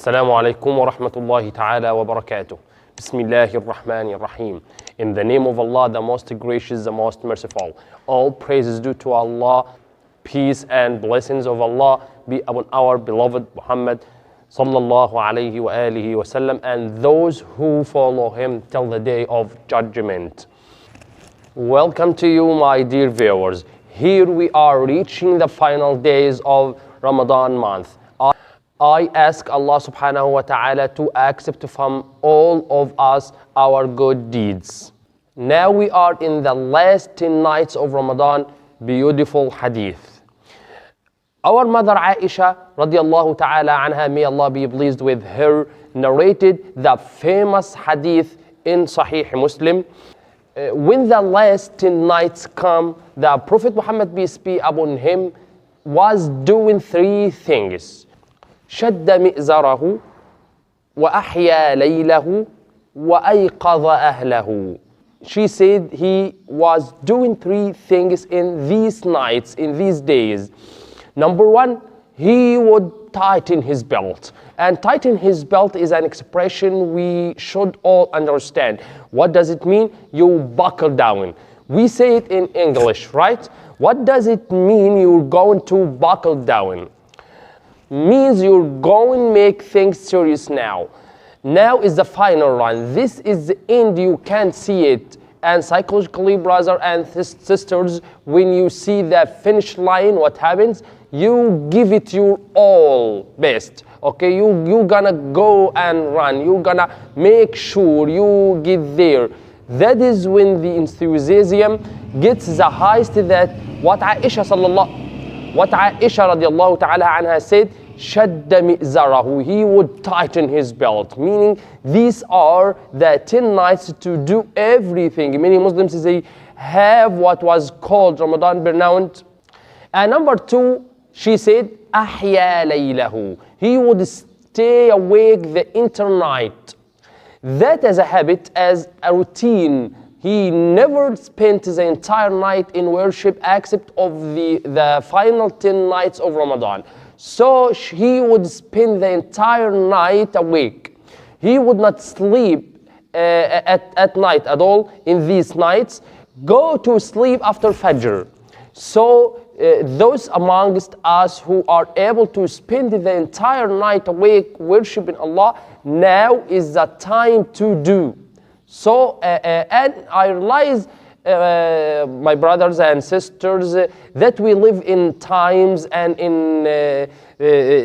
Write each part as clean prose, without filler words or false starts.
Assalamu alaikum wa rahmatullahi ta'ala wa barakatuh. Bismillahir Rahmanir Rahim. In the name of Allah, the most gracious, the most merciful. All praises due to Allah. Peace and blessings of Allah be upon our beloved Muhammad sallallahu alayhi wa alihi wa sallam and those who follow him till the day of judgment. Welcome to you, my dear viewers. Here we are reaching the final days of Ramadan month. I ask Allah subhanahu wa ta'ala to accept from all of us our good deeds. Now we are in the last 10 nights of Ramadan, beautiful hadith. Our mother Aisha radiallahu ta'ala anha, may Allah be pleased with her, narrated the famous hadith in Sahih Muslim. When the last 10 nights come, the Prophet Muhammad, peace be upon him, was doing three things. شد مئزره وأحيا ليله وأيقظ أهله. She said he was doing three things in these nights, in these days. Number one, he would tighten his belt. And tighten his belt is an expression we should all understand. What does it mean? You buckle down. We say it in English, right? What does it mean you're going to buckle down? Means you're going to make things serious now. Now is the final run. This is the end. You can't see it. And psychologically, brothers and sisters, when you see the finish line, what happens? You give it your all best. Okay, you gonna go and run. You gonna make sure you get there. That is when the enthusiasm gets the highest. That what Aisha radiallahu ta'ala anha said, شَدَّ مِئْزَرَهُ, he would tighten his belt, meaning these are the 10 nights to do everything. Many Muslims, they have what was called Ramadan burnout. And number two, she said, أَحْيَا لَيْلَهُ, he would stay awake the entire night. That as a habit, as a routine. He never spent the entire night in worship except of the final 10 nights of Ramadan. So he would spend the entire night awake. He would not sleep at night at all in these nights. Go to sleep after Fajr. So those amongst us who are able to spend the entire night awake worshiping Allah, now is the time to do. So, and I realize, my brothers and sisters, that we live in times and in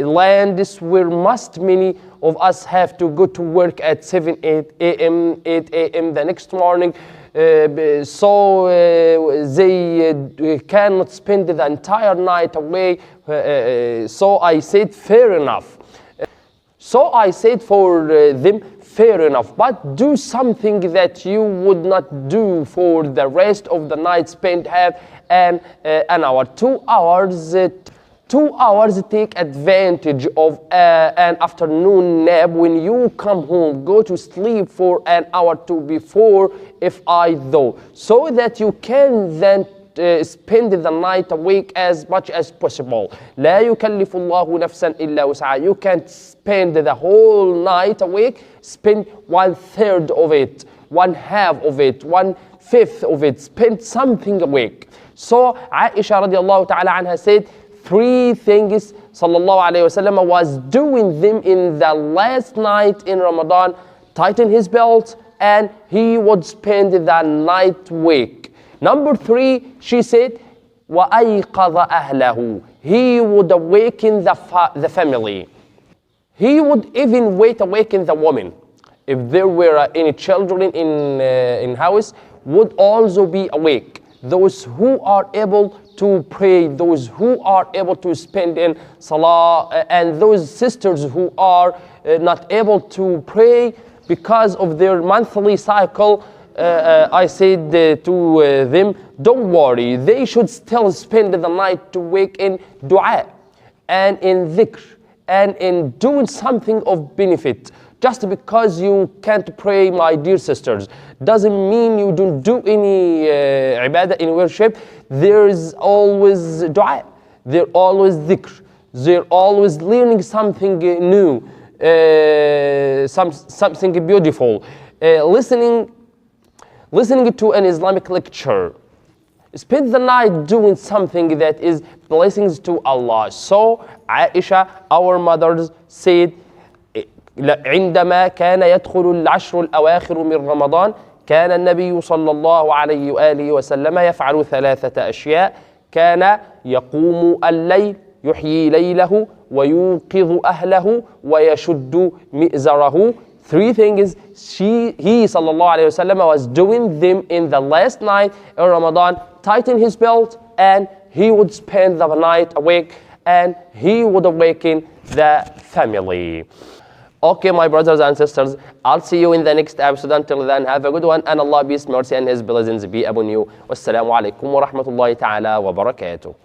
lands where many of us have to go to work at 8 a.m. the next morning. So they cannot spend the entire night away. So I said, fair enough. So I said for them, fair enough, but do something that you would not do for the rest of the night. Spend half an hour, 2 hours. 2 hours, take advantage of an afternoon nap. When you come home, go to sleep for an hour or two before, if I though, so that you can then spend the night awake as much as possible. لا يكلف الله نفسا إلا وسعها. You can't spend the whole night awake. Spend 1/3 of it, 1/2 of it, 1/5 of it. Spend something awake. So Aisha radiallahu ta'ala anha said, three things sallallahu alayhi wasallam was doing them in the last night in Ramadan. Tighten his belt and he would spend the night awake. Number three, she said, وَأَيْقَظَ أَهْلَهُ, he would awaken the family. He would even awaken the woman. If there were any children in house, would also be awake. Those who are able to pray, those who are able to spend in salah, and those sisters who are not able to pray because of their monthly cycle, I said to them, don't worry, they should still spend the night to wake in dua and in dhikr and in doing something of benefit. Just because you can't pray, my dear sisters, doesn't mean you don't do any ibadah in worship. There is always dua, there always dhikr, they're always learning something new. something beautiful, listening to an Islamic lecture. Spend the night doing something that is blessings to Allah. So Aisha, our mothers, said, عندما كان يدخل العشر الأواخر من رمضان كان النبي صلى الله عليه وآله وسلم يفعل ثلاثة أشياء. كان يقوم الليل يحيي ليله ويوقظ أهله ويشد مئزره. Three things he sallallahu alayhi wasallam was doing them in the last night in Ramadan: tighten his belt, and he would spend the night awake, and he would awaken the family. Okay, my brothers and sisters, I'll see you in the next episode. Until then, have a good one, and Allah, peace, mercy, and His blessings be upon you. Wassalamu alaikum wa rahmatullahi ta'ala wa barakatuh.